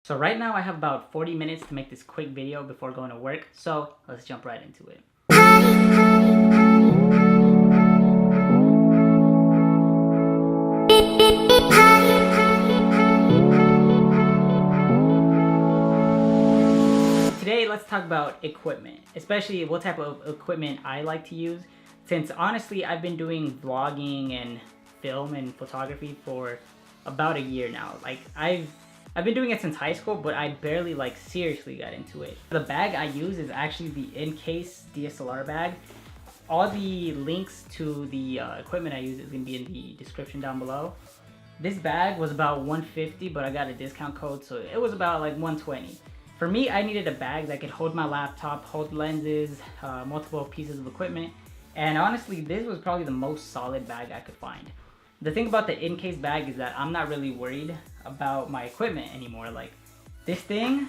So right now I have about 40 minutes to make this quick video before going to work, so let's jump right into it. Today let's talk about equipment, especially what type of equipment I like to use, since honestly I've been doing vlogging and film and photography for about a year now. Like I've been doing it since high school, but I barely seriously got into it. The bag I use is actually the in-case DSLR bag. All the links to the equipment I use is gonna be in the description down below. This bag was about $150, but I got a discount code, so it was about like $120. For me, I needed a bag that could hold my laptop, hold lenses, multiple pieces of equipment, and honestly, this was probably the most solid bag I could find. The thing about the in-case bag is that I'm not really worried about my equipment anymore. Like this thing's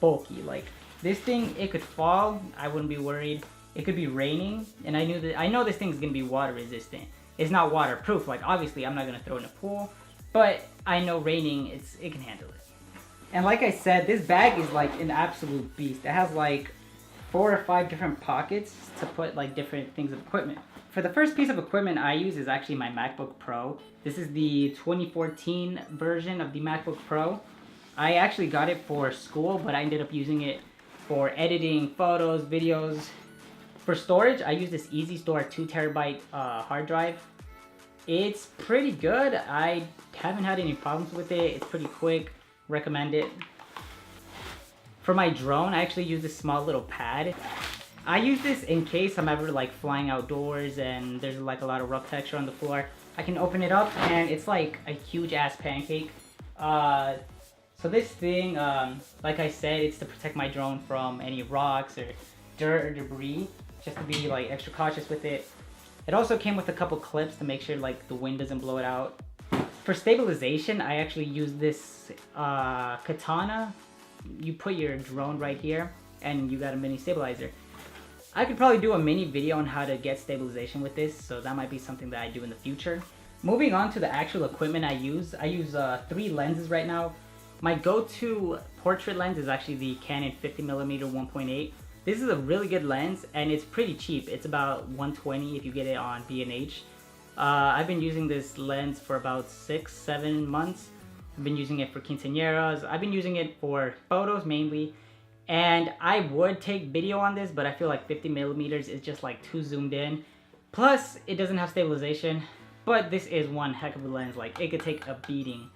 bulky. Like this thing, it could fall, I wouldn't be worried. It could be raining, and I know this thing's gonna be water resistant. It's not waterproof. Like obviously I'm not gonna throw it in a pool, but I know raining, it can handle it. And like I said, this bag is like an absolute beast. It has like 4 or 5 different pockets to put like different things of equipment. For the first piece of equipment I use is actually my MacBook Pro. This is the 2014 version of the MacBook Pro. I actually got it for school, but I ended up using it for editing photos, videos. For storage, I use this Easy Store 2 terabyte hard drive. It's pretty good. I haven't had any problems with it. It's pretty quick. Recommend it. For my drone, I actually use this small little pad. I use this in case I'm ever like flying outdoors and there's like a lot of rough texture on the floor. I can open it up and it's like a huge ass pancake. So this thing, like I said, it's to protect my drone from any rocks or dirt or debris, just to be like extra cautious with it. It also came with a couple clips to make sure like the wind doesn't blow it out. For stabilization, I actually use this katana. You put your drone right here and you got a mini stabilizer. I could probably do a mini video on how to get stabilization with this, so that might be something that I do in the future. Moving on to the actual equipment I use 3 lenses right now. My go-to portrait lens is actually the Canon 50mm 1.8. This is a really good lens and it's pretty cheap. It's about $120 if you get it on B&H. I've been using this lens for about 6-7 months. I've been using it for quinceañeras. I've been using it for photos mainly. And I would take video on this, but I feel like 50mm is just like too zoomed in. Plus, it doesn't have stabilization, but this is one heck of a lens. Like, it could take a beating.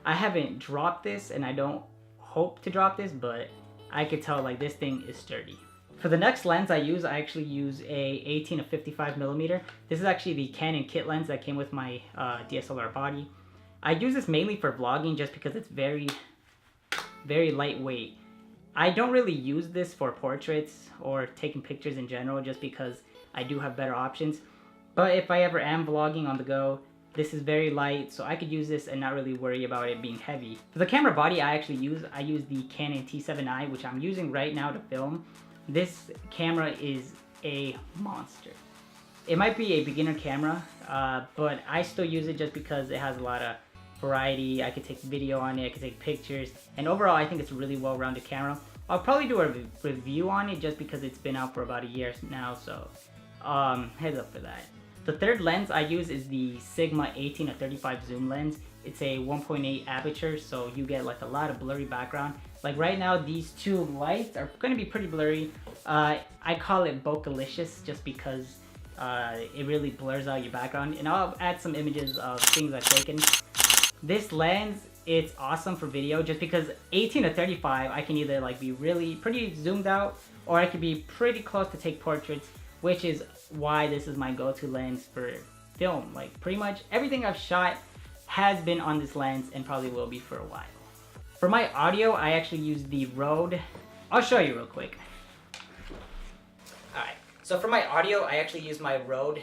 I haven't dropped this, and I don't hope to drop this, but I could tell like this thing is sturdy. For the next lens I actually use a 18 to 55mm. This is actually the Canon kit lens that came with my DSLR body. I use this mainly for vlogging just because it's very, very lightweight. I don't really use this for portraits or taking pictures in general just because I do have better options. But if I ever am vlogging on the go, this is very light, so I could use this and not really worry about it being heavy. For the camera body I use the Canon T7i, which I'm using right now to film. This camera is a monster. It might be a beginner camera, but I still use it just because it has a lot of variety. I could take video on it, I could take pictures, and overall I think it's a really well-rounded camera. I'll probably do a review on it just because it's been out for about a year now, so heads up for that. The third lens I use is the Sigma 18 to 35 zoom lens. It's a 1.8 aperture, so you get like a lot of blurry background. Like right now, these 2 lights are gonna be pretty blurry. I call it bokeh-licious just because it really blurs out your background, and I'll add some images of things I've taken. This lens, it's awesome for video just because 18 to 35, I can either like be really pretty zoomed out or I can be pretty close to take portraits, which is why this is my go-to lens for film. Like pretty much everything I've shot has been on this lens and probably will be for a while. For my audio, I actually use the Rode. I'll show you real quick. Alright, so for my audio, I actually use my Rode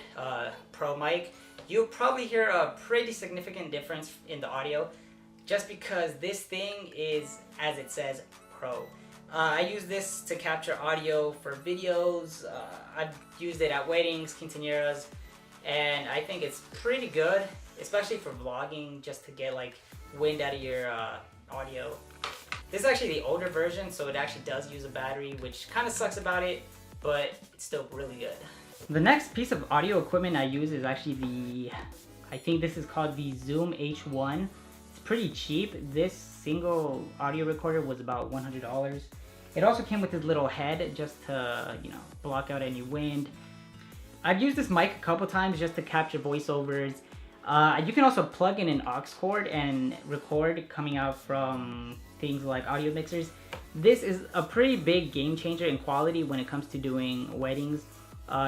Pro mic. You'll probably hear a pretty significant difference in the audio just because this thing is, as it says, Pro. I use this to capture audio for videos. I've used it at weddings, quinceañeras, and I think it's pretty good, especially for vlogging, just to get like wind out of your audio. This is actually the older version, so it actually does use a battery, which kind of sucks about it, but it's still really good. The next piece of audio equipment I use is actually I think this is called the Zoom H1. It's pretty cheap. This single audio recorder was about $100. It also came with this little head just to, you know, block out any wind. I've used this mic a couple times just to capture voiceovers. You can also plug in an aux cord and record coming out from things like audio mixers. This is a pretty big game changer in quality when it comes to doing weddings.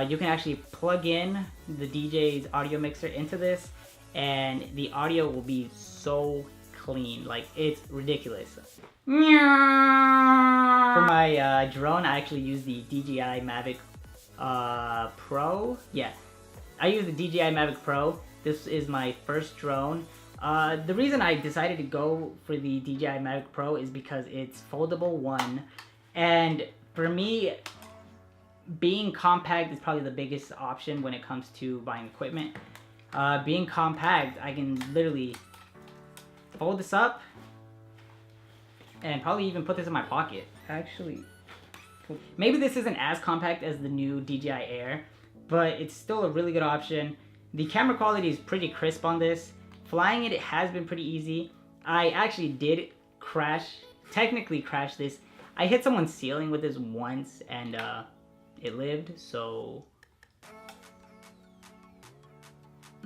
You can actually plug in the DJ's audio mixer into this and the audio will be so clean, like it's ridiculous. For my drone, I actually use the DJI Mavic Pro. Yeah, I use the DJI Mavic Pro. This is my first drone. The reason I decided to go for the DJI Mavic Pro is because it's foldable, one, and for me, being compact is probably the biggest option when it comes to buying equipment. Being compact, I can literally fold this up and probably even put this in my pocket. Actually, maybe this isn't as compact as the new DJI Air, but it's still a really good option. The camera quality is pretty crisp on this. Flying it has been pretty easy. I actually did technically crash this. I hit someone's ceiling with this once and it lived, so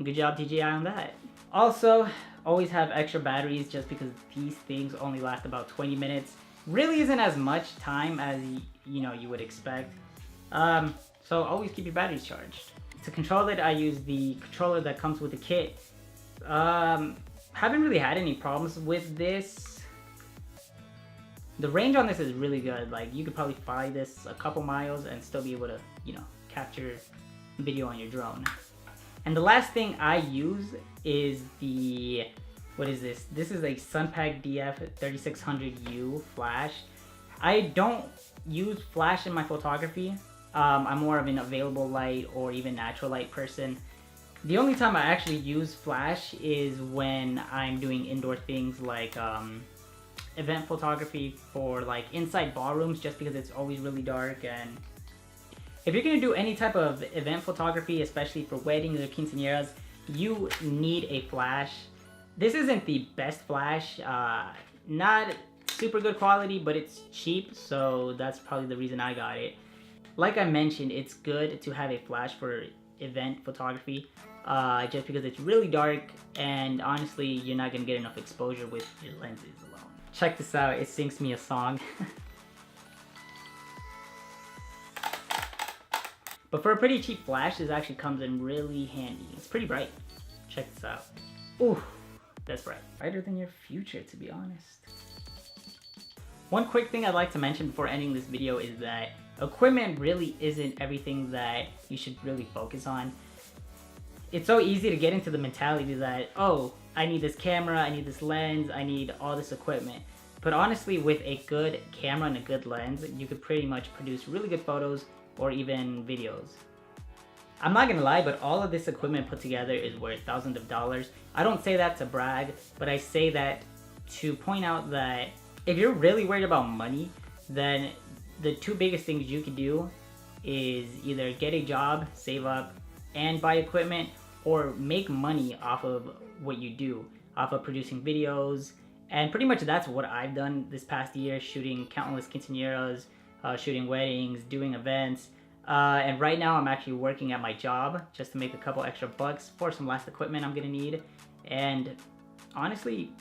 good job DJI on that. Also, always have extra batteries just because these things only last about 20 minutes. Really isn't as much time as you would expect. So always keep your batteries charged. To control it, I use the controller that comes with the kit. Haven't really had any problems with this. The range on this is really good. Like, you could probably fly this a couple miles and still be able to, capture video on your drone. And the last thing I use is the, what is this? This is a Sunpack DF3600U flash. I don't use flash in my photography. I'm more of an available light or even natural light person. The only time I actually use flash is when I'm doing indoor things like event photography for like inside ballrooms, just because it's always really dark. And if you're gonna do any type of event photography, especially for weddings or quinceañeras, you need a flash. This isn't the best flash, not super good quality, but it's cheap, so that's probably the reason I got it. Like I mentioned, it's good to have a flash for event photography, just because it's really dark and honestly you're not gonna get enough exposure with your lenses alone. Check this out, it sings me a song. But for a pretty cheap flash, this actually comes in really handy. It's pretty bright. Check this out. Ooh, that's bright. Brighter than your future, to be honest. One quick thing I'd like to mention before ending this video is that equipment really isn't everything that you should really focus on. It's so easy to get into the mentality that, oh, I need this camera, I need this lens, I need all this equipment. But honestly, with a good camera and a good lens, you could pretty much produce really good photos or even videos. I'm not gonna lie, but all of this equipment put together is worth thousands of dollars. I don't say that to brag, but I say that to point out that if you're really worried about money, then the two biggest things you can do is either get a job, save up, and buy equipment, or make money off of what you do, off of producing videos. And pretty much that's what I've done this past year, shooting countless quinceañeras, shooting weddings, doing events. And right now I'm actually working at my job just to make a couple extra bucks for some last equipment I'm gonna need. And honestly,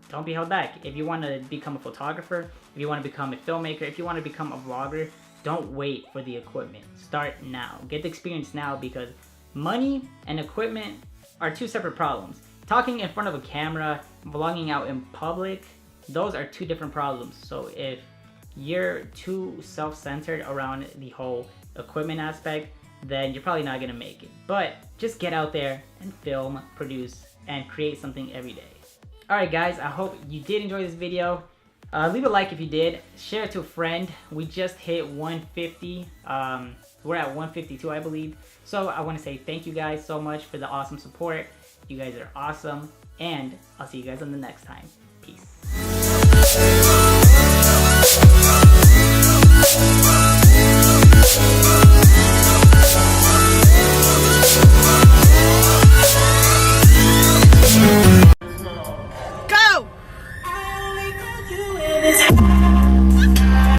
don't be held back. If you want to become a photographer, if you want to become a filmmaker, if you want to become a vlogger, don't wait for the equipment. Start now. Get the experience now, because money and equipment are two separate problems. Talking in front of a camera, vlogging out in public, those are two different problems. So if you're too self-centered around the whole equipment aspect, then you're probably not gonna make it. But just get out there and film, produce, and create something every day. Alright guys, I hope you did enjoy this video. Leave a like if you did. Share it to a friend. We just hit 150. We're at 152, I believe. So I want to say thank you guys so much for the awesome support. You guys are awesome. and I'll see you guys on the next time. Peace.